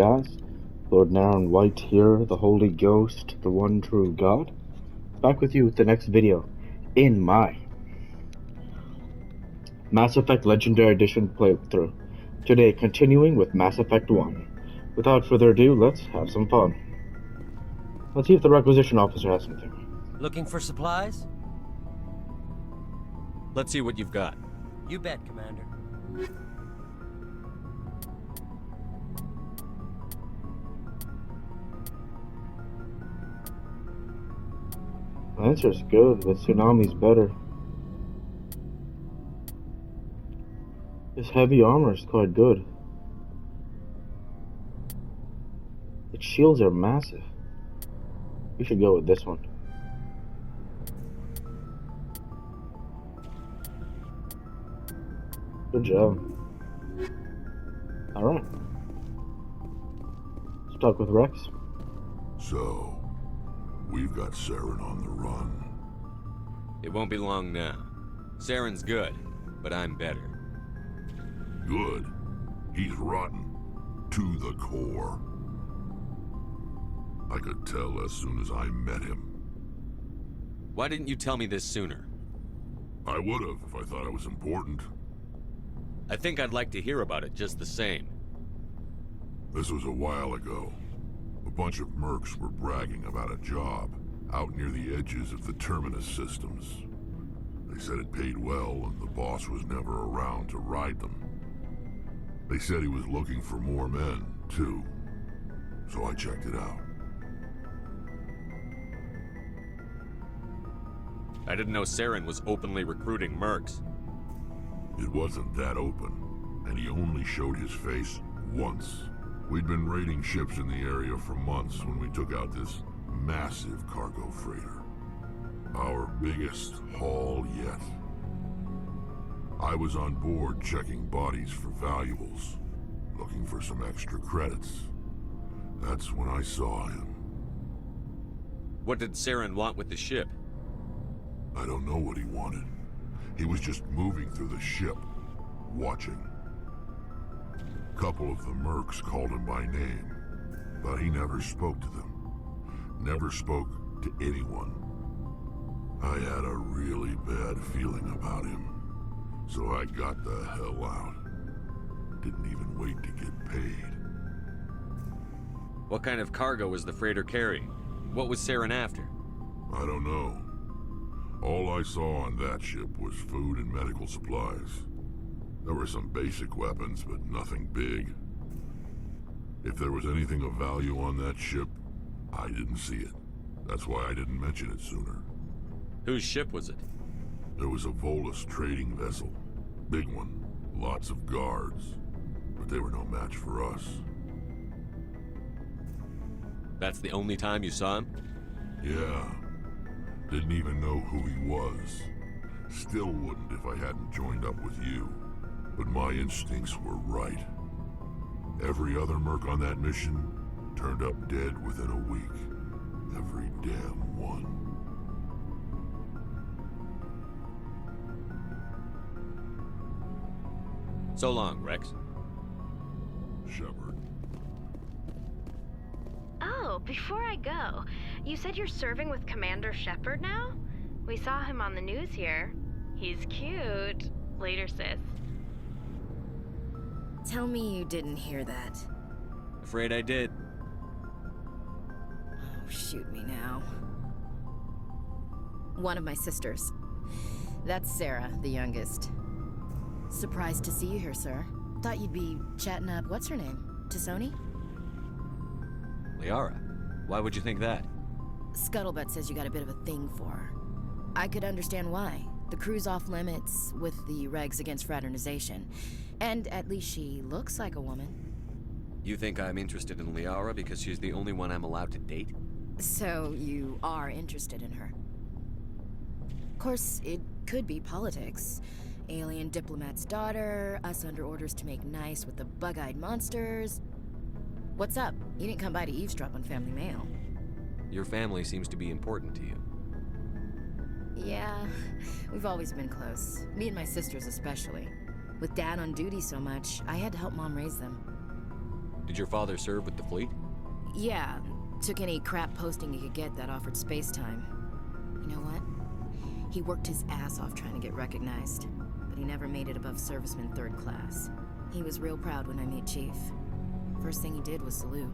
Guys, Lord Naren White here, the Holy Ghost, the one true God, back with you with the next video in my Mass Effect Legendary Edition playthrough. Today, continuing with Mass Effect 1. Without further ado, let's have some fun. Let's see if the requisition officer has something. Looking for supplies? Let's see what you've got. You bet, Commander. Lancer's good, but Tsunami's better. This heavy armor is quite good. Its shields are massive. We should go with this one. Good job. Alright. Let's talk with Rex. So, we've got Naren on the run. It won't be long now. Saren's good, but I'm better. Good. He's rotten. To the core. I could tell as soon as I met him. Why didn't you tell me this sooner? I would've if I thought it was important. I think I'd like to hear about it just the same. This was a while ago. A bunch of mercs were bragging about a job out near the edges of the Terminus systems. They said it paid well and the boss was never around to ride them. They said he was looking for more men, too. So I checked it out. I didn't know Naren was openly recruiting mercs. It wasn't that open, and he only showed his face once. We'd been raiding ships in the area for months when we took out this massive cargo freighter. Our biggest haul yet. I was on board checking bodies for valuables, looking for some extra credits. That's when I saw him. What did Naren want with the ship? I don't know what he wanted. He was just moving through the ship, watching. A couple of the mercs called him by name, but he never spoke to them. Never spoke to anyone. I had a really bad feeling about him, so I got the hell out. Didn't even wait to get paid. What kind of cargo was the freighter carrying? What was Naren after? I don't know. All I saw on that ship was food and medical supplies. There were some basic weapons, but nothing big. If there was anything of value on that ship, I didn't see it. That's why I didn't mention it sooner. Whose ship was it? There was a Volus trading vessel. Big one. Lots of guards. But they were no match for us. That's the only time you saw him? Yeah. Didn't even know who he was. Still wouldn't if I hadn't joined up with you. But my instincts were right. Every other merc on that mission turned up dead within a week. Every damn one. So long, Rex. Shepard. Oh, before I go, you said you're serving with Commander Shepard now? We saw him on the news here. He's cute. Later, sis. Tell me you didn't hear that. Afraid I did. Oh, shoot me now. One of my sisters. That's Sarah, the youngest. Surprised to see you here, sir. Thought you'd be chatting up, what's her name? T'Soni? Liara, why would you think that? Scuttlebutt says you got a bit of a thing for her. I could understand why. The crew's off limits with the regs against fraternization. And at least she looks like a woman. You think I'm interested in Liara because she's the only one I'm allowed to date? So you are interested in her. Of course, it could be politics. Alien diplomat's daughter, us under orders to make nice with the bug-eyed monsters. What's up? You didn't come by to eavesdrop on Family Mail. Your family seems to be important to you. Yeah, we've always been close. Me and my sisters especially. With Dad on duty so much, I had to help Mom raise them. Did your father serve with the fleet? Yeah, took any crap posting he could get that offered space time. You know what? He worked his ass off trying to get recognized, but he never made it above serviceman 3rd class. He was real proud when I met Chief. First thing he did was salute.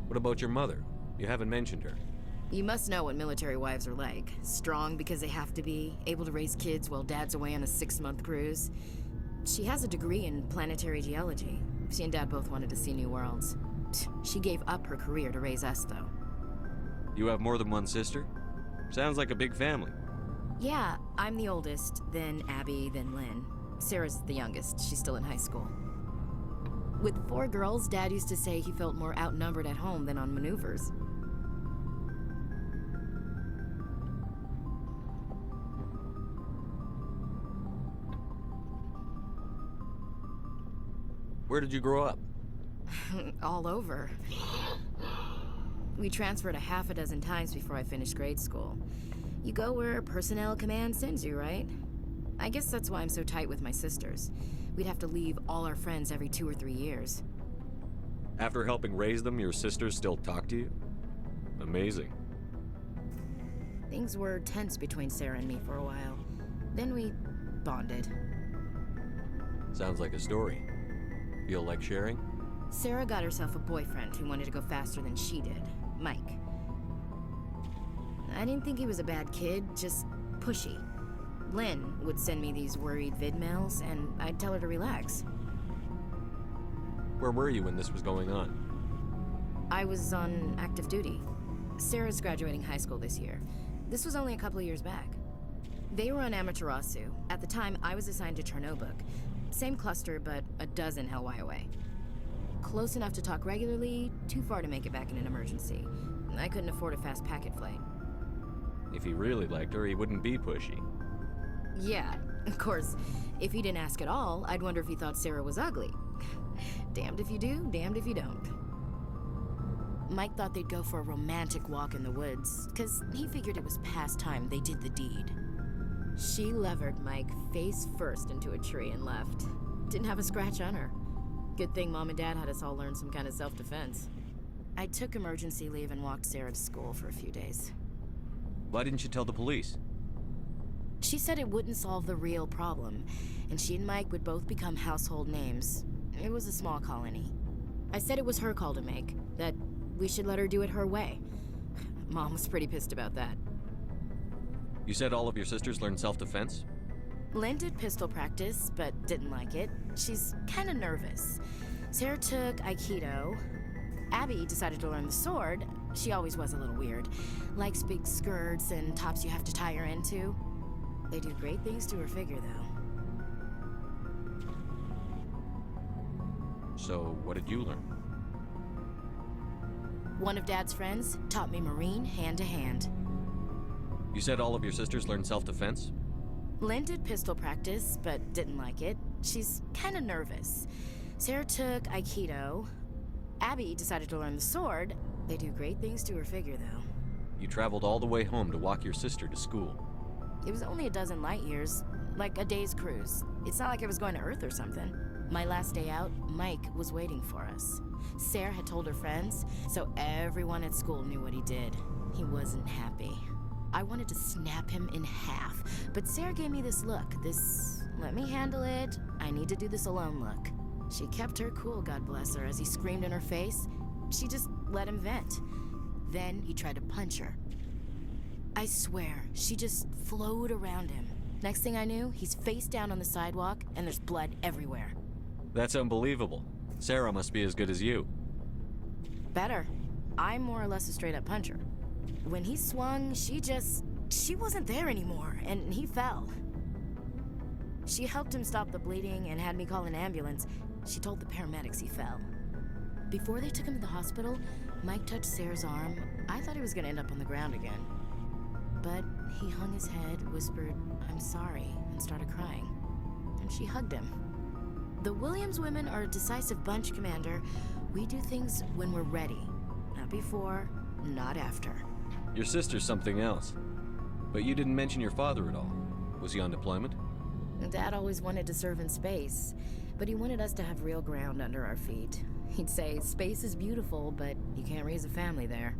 What about your mother? You haven't mentioned her. You must know what military wives are like. Strong because they have to be, able to raise kids while dad's away on a 6-month cruise. She has a degree in planetary geology. She and Dad both wanted to see new worlds. She gave up her career to raise us, though. You have more than one sister? Sounds like a big family. Yeah, I'm the oldest, then Abby, then Lynn. Sarah's the youngest. She's still in high school. With 4 girls, Dad used to say he felt more outnumbered at home than on maneuvers. Where did you grow up? All over. We transferred a half a dozen times before I finished grade school. You go where personnel command sends you, right? I guess that's why I'm so tight with my sisters. We'd have to leave all our friends every 2 or 3 years. After helping raise them, your sisters still talk to you? Amazing. Things were tense between Sarah and me for a while. Then we bonded. Sounds like a story. Feel like sharing? Sarah got herself a boyfriend who wanted to go faster than she did, Mike. I didn't think he was a bad kid, just pushy. Lynn would send me these worried vid mails, and I'd tell her to relax. Where were you when this was going on? I was on active duty. Sarah's graduating high school this year. This was only a couple of years back. They were on Amaterasu. At the time, I was assigned to Chernobog. Same cluster, but a dozen Hellwire away. Close enough to talk regularly, too far to make it back in an emergency. I couldn't afford a fast packet flight. If he really liked her, he wouldn't be pushy. Yeah, of course, if he didn't ask at all, I'd wonder if he thought Sarah was ugly. Damned if you do, damned if you don't. Mike thought they'd go for a romantic walk in the woods, because he figured it was past time they did the deed. She levered Mike face first into a tree and left. Didn't have a scratch on her. Good thing Mom and Dad had us all learn some kind of self-defense. I took emergency leave and walked Sarah to school for a few days. Why didn't you tell the police? She said it wouldn't solve the real problem, and she and Mike would both become household names. It was a small colony. I said it was her call to make, that we should let her do it her way. Mom was pretty pissed about that. You said all of your sisters learned self-defense? Lynn did pistol practice, but didn't like it. She's kind of nervous. Sarah took Aikido. Abby decided to learn the sword. She always was a little weird. Likes big skirts and tops you have to tie her into. They do great things to her figure, though. So, what did you learn? One of Dad's friends taught me Marine hand to hand. You said all of your sisters learned self-defense? Lynn did pistol practice, but didn't like it. She's kind of nervous. Sarah took Aikido. Abby decided to learn the sword. They do great things to her figure, though. You traveled all the way home to walk your sister to school. It was only a dozen light years, like a day's cruise. It's not like I was going to Earth or something. My last day out, Mike was waiting for us. Sarah had told her friends, so everyone at school knew what he did. He wasn't happy. I wanted to snap him in half, but Sarah gave me this look, let me handle it, I need to do this alone look. She kept her cool, God bless her, as he screamed in her face. She just let him vent. Then he tried to punch her. I swear, she just flowed around him. Next thing I knew, he's face down on the sidewalk, and there's blood everywhere. That's unbelievable. Sarah must be as good as you. Better. I'm more or less a straight-up puncher. When he swung, she wasn't there anymore, and he fell. She helped him stop the bleeding and had me call an ambulance. She told the paramedics he fell. Before they took him to the hospital, Mike touched Sarah's arm. I thought he was gonna end up on the ground again. But he hung his head, whispered, "I'm sorry," and started crying. And she hugged him. The Williams women are a decisive bunch, Commander. We do things when we're ready. Not before, not after. Your sister's something else. But you didn't mention your father at all. Was he on deployment? Dad always wanted to serve in space, but he wanted us to have real ground under our feet. He'd say, space is beautiful, but you can't raise a family there.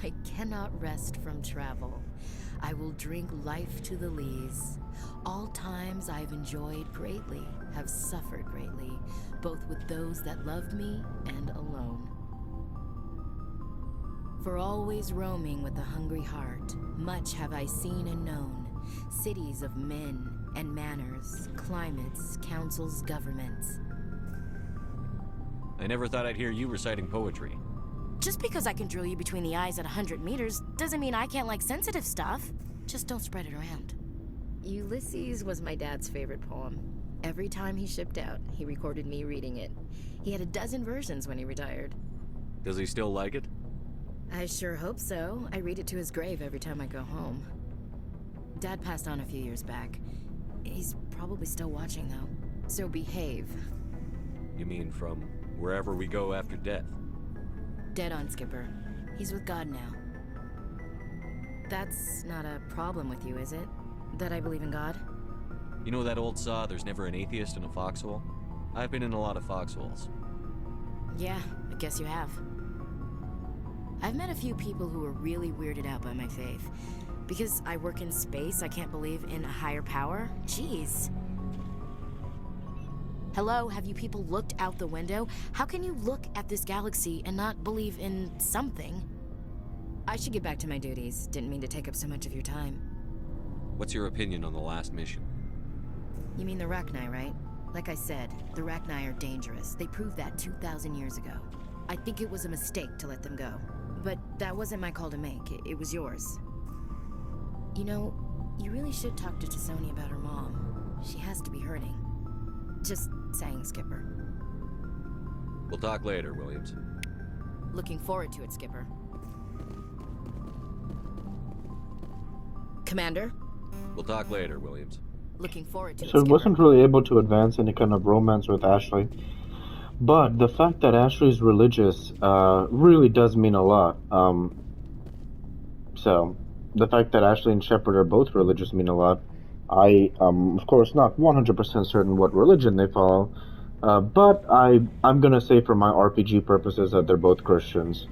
I cannot rest from travel. I will drink life to the lees. All times I've enjoyed greatly, have suffered greatly, both with those that loved me and alone. For always roaming with a hungry heart, much have I seen and known, cities of men and manners, climates, councils, governments. I never thought I'd hear you reciting poetry. Just because I can drill you between the eyes at 100 meters doesn't mean I can't like sensitive stuff. Just don't spread it around. Ulysses was my dad's favorite poem. Every time he shipped out, he recorded me reading it. He had a dozen versions when he retired. Does he still like it? I sure hope so. I read it to his grave every time I go home. Dad passed on a few years back. He's probably still watching, though. So behave. You mean from wherever we go after death? Dead on, Skipper. He's with God now. That's not a problem with you, is it? That I believe in God? You know that old saw, there's never an atheist in a foxhole? I've been in a lot of foxholes. Yeah, I guess you have. I've met a few people who were really weirded out by my faith. Because I work in space, I can't believe in a higher power? Jeez. Hello, have you people looked out the window? How can you look at this galaxy and not believe in something? I should get back to my duties. Didn't mean to take up so much of your time. What's your opinion on the last mission? You mean the Rachni, right? Like I said, the Rachni are dangerous. They proved that 2,000 years ago. I think it was a mistake to let them go. But that wasn't my call to make. It was yours. You know, you really should talk to T'Soni about her mom. She has to be hurting. Just saying, Skipper. We'll talk later, Williams. Looking forward to it, Skipper. Commander? We'll talk later, Williams. Looking forward to it, So it Skipper. wasn't really able to advance any kind of romance with Ashley. But the fact that Ashley's religious really does mean a lot. So, the fact that Ashley and Shepard are both religious mean a lot. I of course, not 100% certain what religion they follow, but I'm gonna say for my RPG purposes that they're both Christians.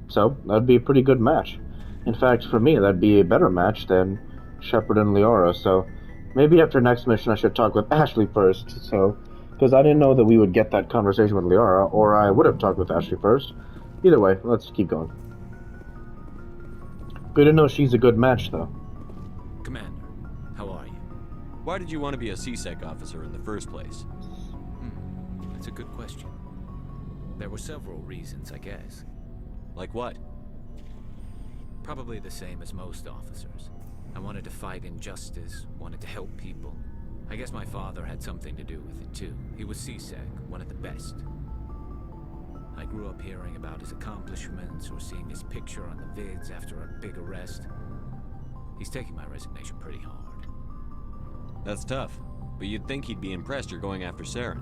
So, that'd be a pretty good match. In fact, for me, that'd be a better match than Shepard and Liara, so maybe after next mission I should talk with Ashley first, so... Because I didn't know that we would get that conversation with Liara, or I would have talked with Ashley first. Either way, let's keep going. Good to know she's a good match, though. Commander, how are you? Why did you want to be a CSEC officer in the first place? That's a good question. There were several reasons, I guess. Like what? Probably the same as most officers. I wanted to fight injustice, wanted to help people. I guess my father had something to do with it too. He was CSEC, one of the best. I grew up hearing about his accomplishments or seeing his picture on the vids after a big arrest. He's taking my resignation pretty hard. That's tough, but you'd think he'd be impressed you're going after Naren.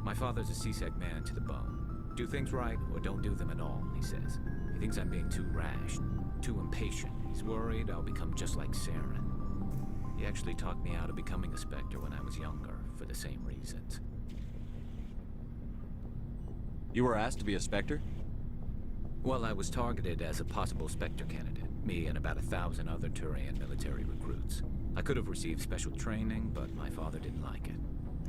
My father's a CSEC man to the bone. Do things right or don't do them at all, he says. He thinks I'm being too rash, too impatient. He's worried I'll become just like Naren. He actually talked me out of becoming a Spectre when I was younger, for the same reasons. You were asked to be a Spectre? Well, I was targeted as a possible Spectre candidate. Me and about 1,000 other Turian military recruits. I could have received special training, but my father didn't like it.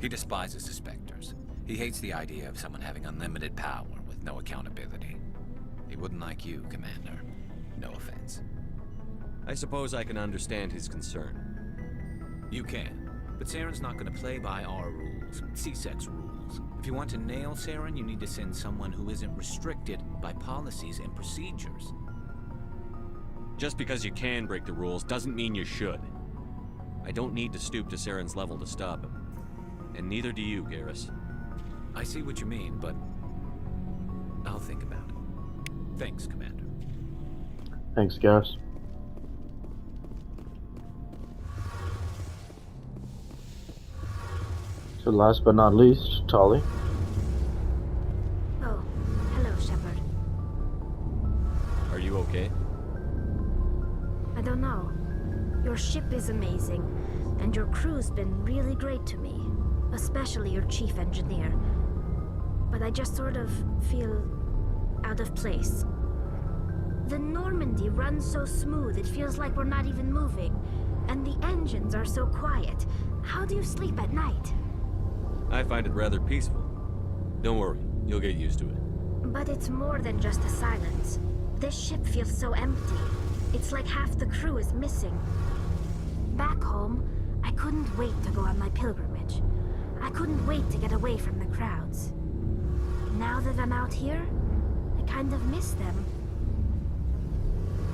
He despises the Spectres. He hates the idea of someone having unlimited power with no accountability. He wouldn't like you, Commander. No offense. I suppose I can understand his concern. You can, but Naren's not going to play by our rules, CSEC's rules. If you want to nail Naren, you need to send someone who isn't restricted by policies and procedures. Just because you can break the rules doesn't mean you should. I don't need to stoop to Naren's level to stop him. And neither do you, Garrus. I see what you mean, but I'll think about it. Thanks, Commander. Thanks, Garrus. So last but not least, Tali. Oh, hello, Shepard. Are you okay? I don't know. Your ship is amazing, and your crew's been really great to me. Especially your chief engineer. but I just sort of feel out of place. The Normandy runs so smooth, it feels like we're not even moving. And the engines are so quiet. How do you sleep at night? I find it rather peaceful. Don't worry, you'll get used to it. But it's more than just the silence. This ship feels so empty. It's like half the crew is missing. Back home, I couldn't wait to go on my pilgrimage. I couldn't wait to get away from the crowds. Now that I'm out here, I kind of miss them.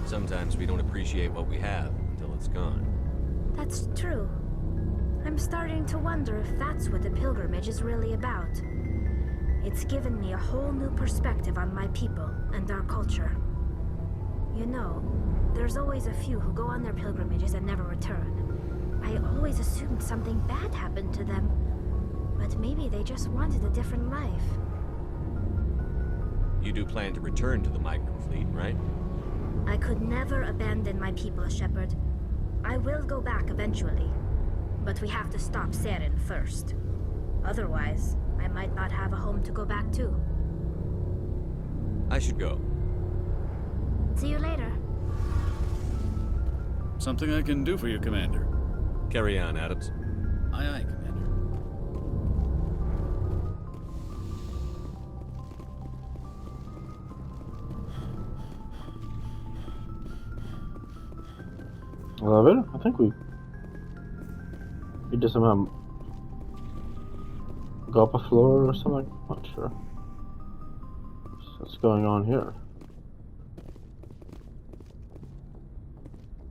Sometimes we don't appreciate what we have until it's gone. That's true. I'm starting to wonder if that's what the pilgrimage is really about. It's given me a whole new perspective on my people and our culture. You know, there's always a few who go on their pilgrimages and never return. I always assumed something bad happened to them, but maybe they just wanted a different life. You do plan to return to the migrant fleet, right? I could never abandon my people, Shepard. I will go back eventually, but we have to stop Naren first. Otherwise, I might not have a home to go back to. I should go. See you later. Something I can do for you, Commander. Carry on, Adams. Aye, aye, Commander. Elevator? I think we did somehow go up a floor or something. Not sure. So what's going on here?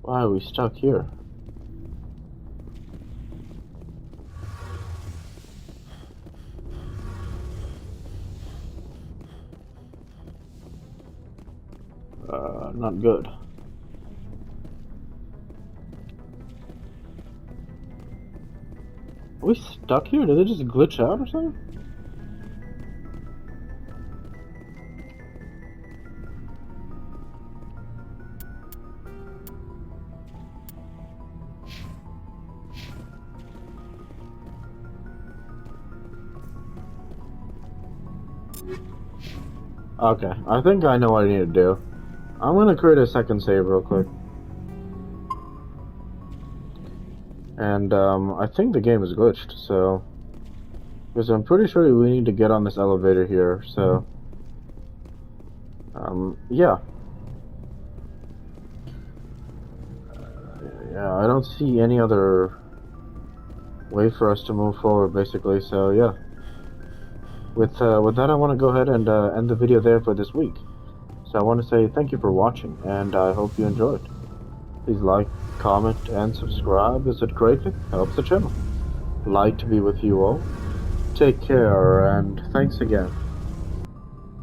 Why are we stuck here? Not good. Are we stuck here? Did it just glitch out or something? Okay, I think I know what I need to do. I'm gonna create a second save real quick. And I think the game is glitched, so because I'm pretty sure we need to get on this elevator here, so yeah. Yeah, I don't see any other way for us to move forward, basically, so yeah. With that, I want to go ahead and end the video there for this week. So I want to say thank you for watching, and I hope you enjoyed. Please like, comment, and subscribe, as it greatly helps the channel. Light to be with you all. Take care, and thanks again.